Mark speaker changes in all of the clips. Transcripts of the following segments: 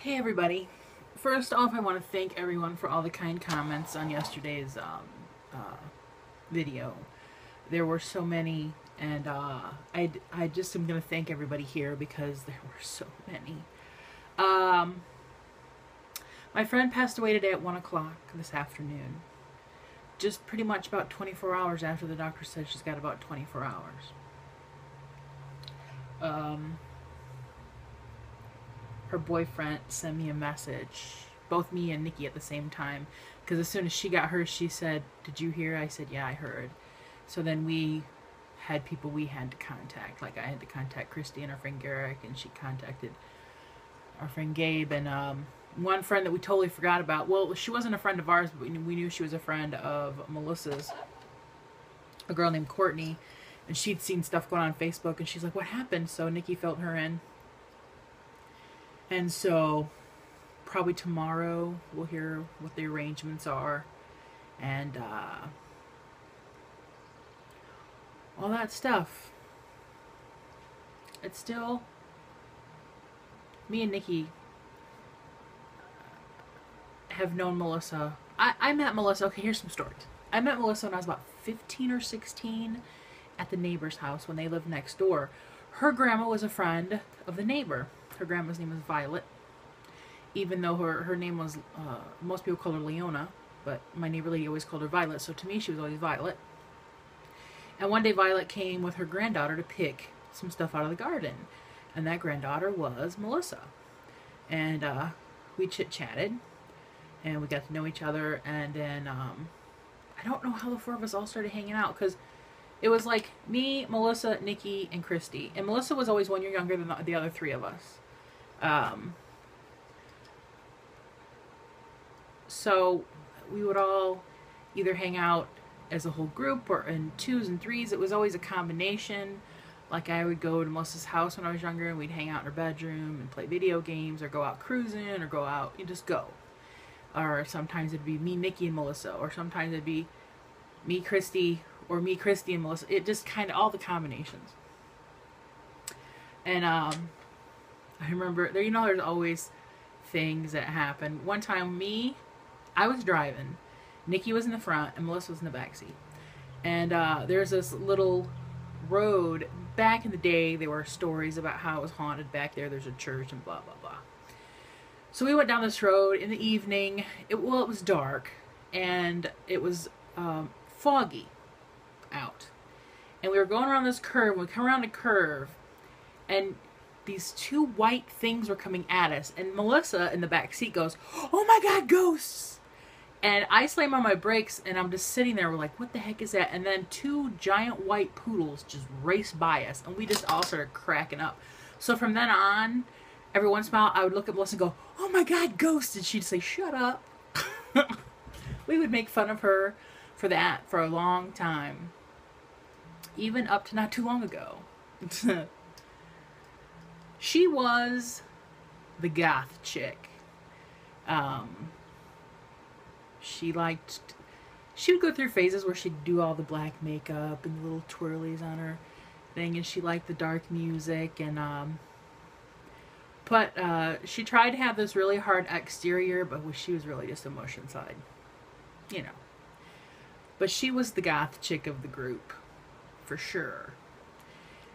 Speaker 1: Hey everybody. First off, I want to thank everyone for all the kind comments on yesterday's video. There were so many, and I just am going to thank everybody here because there were so many. My friend passed away today at 1 o'clock this afternoon. Just pretty much about 24 hours after the doctor said she's got about 24 hours. Her boyfriend sent me a message, both me and Nikki at the same time, because as soon as she got hers, she said, "Did you hear?" I said, "Yeah, I heard." So then we had people we had to contact. Like I had to contact Christy and our friend Garrick, and she contacted our friend Gabe, and one friend that we totally forgot about. Well, she wasn't a friend of ours, but we knew she was a friend of Melissa's, a girl named Courtney, and she'd seen stuff going on Facebook, and she's like, "What happened?" So Nikki filled her in. And so probably tomorrow we'll hear what the arrangements are and all that stuff. It's still me and Nikki have known Melissa. I met Melissa. Okay, here's some stories. I met Melissa when I was about 15 or 16 at the neighbor's house when they lived next door. Her grandma was a friend of the neighbor. Her grandma's name was Violet, even though her name was, most people called her Leona, but my neighbor lady always called her Violet, so to me she was always Violet. And one day Violet came with her granddaughter to pick some stuff out of the garden, and that granddaughter was Melissa. And we chit-chatted, and we got to know each other, and then I don't know how the four of us all started hanging out, because it was like me, Melissa, Nikki, and Christy. And Melissa was always 1 year younger than the other three of us. So we would all either hang out as a whole group or in twos and threes. It was always a combination. Like I would go to Melissa's house when I was younger and we'd hang out in her bedroom and play video games or go out cruising or go out and just go. Or sometimes it'd be me, Nikki, and Melissa. Or sometimes it'd be me, Christy, or me, Christy, and Melissa. It just kind of all the combinations. And I remember, there, there's always things that happen. One time, I was driving. Nikki was in the front, and Melissa was in the back seat. And there's this little road. Back in the day, there were stories about how it was haunted back there. There's a church and blah, blah, blah. So we went down this road in the evening. It was dark, and it was foggy out. And we were going around this curve. We come around a curve, and these two white things were coming at us, and Melissa in the back seat goes, "Oh my God, ghosts!" And I slam on my brakes, and I'm just sitting there. We're like, "What the heck is that?" And then two giant white poodles just raced by us, and we just all started cracking up. So from then on, every once in a while, I would look at Melissa and go, "Oh my God, ghosts!" And she'd say, "Shut up." We would make fun of her for that for a long time, even up to not too long ago. She was the goth chick. She would go through phases where she'd do all the black makeup and the little twirlies on her thing, and she liked the dark music, and but she tried to have this really hard exterior, but she was really just a mush inside, But she was the goth chick of the group, for sure.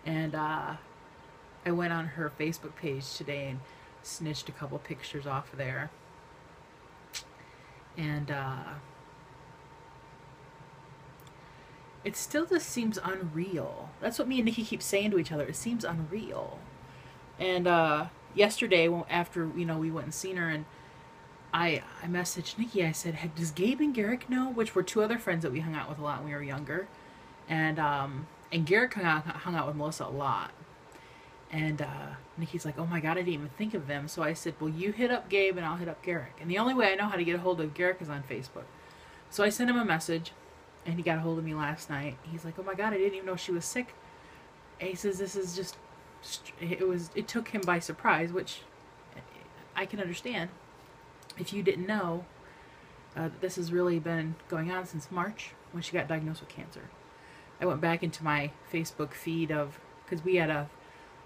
Speaker 1: And I went on her Facebook page today and snitched a couple pictures off of there. And it still just seems unreal. That's what me and Nikki keep saying to each other. It seems unreal. And yesterday, after we went and seen her, and I messaged Nikki. I said, "Does Gabe and Garrick know?" Which were two other friends that we hung out with a lot when we were younger. And Garrick hung out with Melissa a lot. And Nikki's like, "Oh my God, I didn't even think of them." So I said, "Well, you hit up Gabe and I'll hit up Garrick." And the only way I know how to get a hold of Garrick is on Facebook. So I sent him a message, and he got a hold of me last night. He's like, "Oh my God, I didn't even know she was sick." And he says, "This is just," it took him by surprise, which I can understand. If you didn't know, this has really been going on since March when she got diagnosed with cancer. I went back into my Facebook feed because we had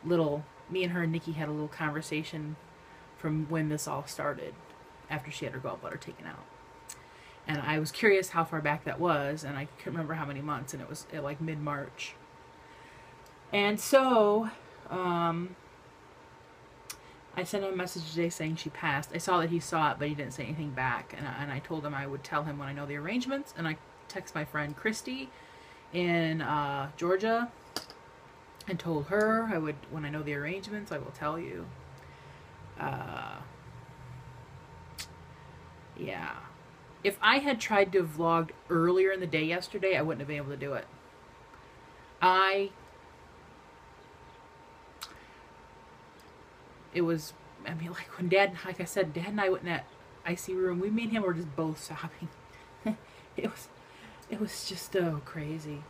Speaker 1: me and her and Nikki had a little conversation from when this all started, after she had her gallbladder taken out. And I was curious how far back that was, and I couldn't remember how many months, and it was like mid-March. And so, I sent him a message today saying she passed. I saw that he saw it, but he didn't say anything back. And I told him I would tell him when I know the arrangements. And I text my friend Christy in Georgia and told her I would, when I know the arrangements, I will tell you. Yeah. If I had tried to have vlogged earlier in the day yesterday, I wouldn't have been able to do it. It was, I mean, like when Dad, like I said, Dad and I went in that IC room. We, me and him were just both sobbing. It was just so crazy.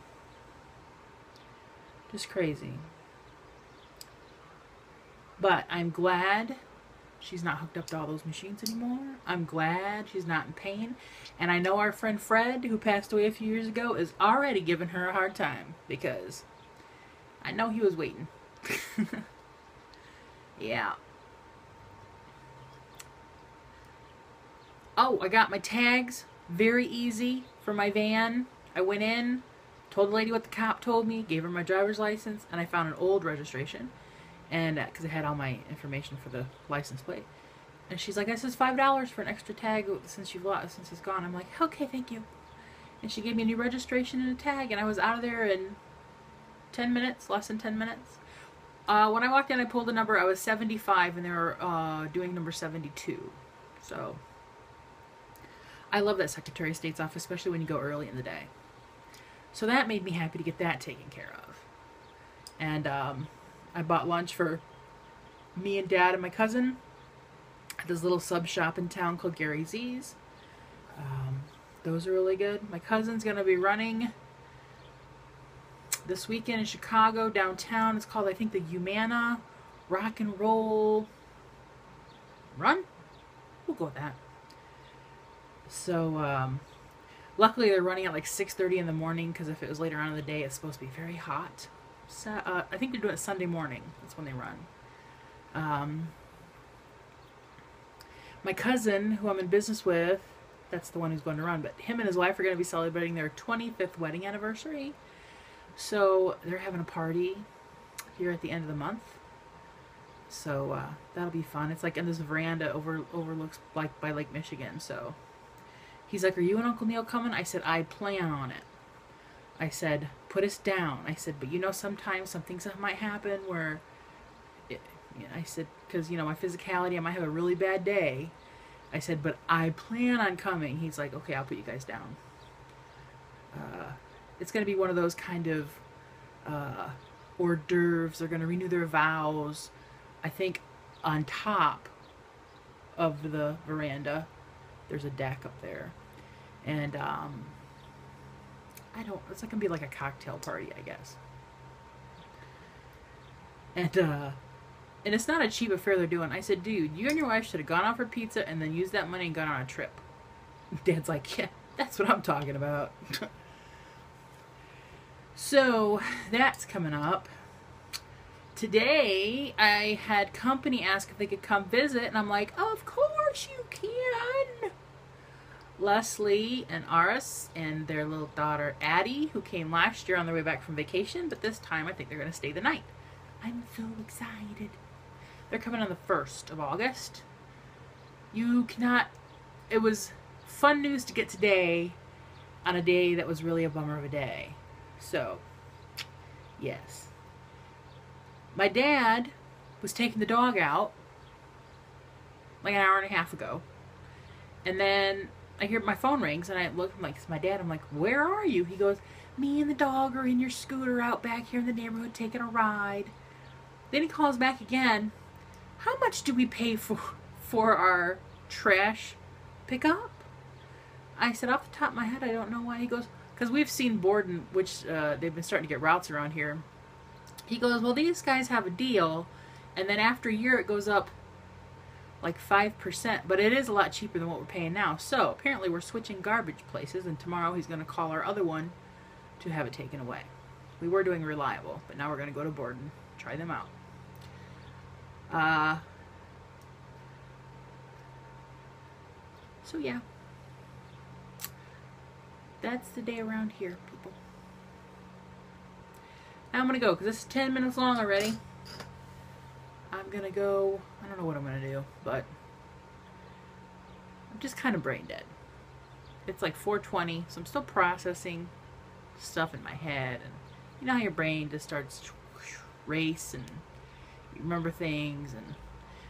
Speaker 1: Just crazy. But I'm glad she's not hooked up to all those machines anymore. I'm glad she's not in pain. And I know our friend Fred, who passed away a few years ago, is already giving her a hard time because I know he was waiting. Yeah. Oh, I got my tags. Very easy for my van. I went in, told the lady what the cop told me, gave her my driver's license, and I found an old registration. And because it had all my information for the license plate. And she's like, this is $5 for an extra tag since it's gone. I'm like, okay, thank you. And she gave me a new registration and a tag, and I was out of there in 10 minutes, less than 10 minutes. When I walked in, I pulled a number. I was 75, and they were doing number 72. So, I love that Secretary of State's office, especially when you go early in the day. So that made me happy to get that taken care of. And I bought lunch for me and Dad and my cousin at this little sub shop in town called Gary Z's. Those are really good. My cousin's going to be running this weekend in Chicago, downtown. It's called, I think, the Humana Rock and Roll Run? We'll go with that. So, luckily they're running at like 6:30 in the morning, because if it was later on in the day, it's supposed to be very hot. So, I think they're doing it Sunday morning. That's when they run. My cousin, who I'm in business with, that's the one who's going to run, but him and his wife are going to be celebrating their 25th wedding anniversary. So they're having a party here at the end of the month. So that'll be fun. It's like in this veranda overlooks like by Lake Michigan. So he's like, "Are you and Uncle Neil coming?" I said, "I plan on it." I said, "Put us down." I said, "But you know, sometimes some things that might happen where," I said, because you know my physicality, I might have a really bad day. I said, "But I plan on coming." He's like, "Okay, I'll put you guys down." It's going to be one of those kind of hors d'oeuvres. They're going to renew their vows. I think on top of the veranda, there's a deck up there. And it's going to be like a cocktail party, I guess. And it's not a cheap affair they're doing. I said, "Dude, you and your wife should have gone out for pizza and then used that money and gone on a trip." Dad's like, "Yeah, that's what I'm talking about." So, that's coming up. Today, I had company ask if they could come visit, and I'm like, "Of course you can." Leslie and Aris and their little daughter, Addie, who came last year on their way back from vacation, but this time I think they're going to stay the night. I'm so excited. They're coming on the 1st of August. You cannot... It was fun news to get today on a day that was really a bummer of a day. So, yes. My dad was taking the dog out like an hour and a half ago. And then I hear my phone rings and I look, I'm like, it's my dad. I'm like, "Where are you?" He goes, "Me and the dog are in your scooter out back here in the neighborhood taking a ride." Then he calls back again. "How much do we pay for our trash pickup?" I said, "Off the top of my head, I don't know why." He goes, "Because we've seen Borden, which they've been starting to get routes around here." He goes, "Well, these guys have a deal, and then after a year it goes up like 5%, but it is a lot cheaper than what we're paying now." So apparently we're switching garbage places, and tomorrow he's going to call our other one to have it taken away. We were doing Reliable, but now we're going to go to Borden, try them out. So yeah, that's the day around here, people. Now I'm gonna go because this is 10 minutes long already. I'm gonna go. I don't know what I'm gonna do, but I'm just kind of brain dead. It's like 4:20, so I'm still processing stuff in my head, and you know how your brain just starts to race and you remember things, and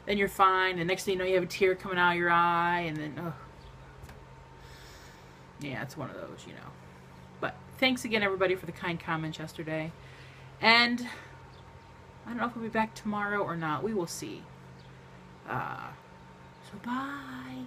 Speaker 1: then you're fine, and next thing you know you have a tear coming out of your eye, and then yeah, it's one of those, you know. But thanks again, everybody, for the kind comments yesterday, and I don't know if we'll be back tomorrow or not. We will see. So bye.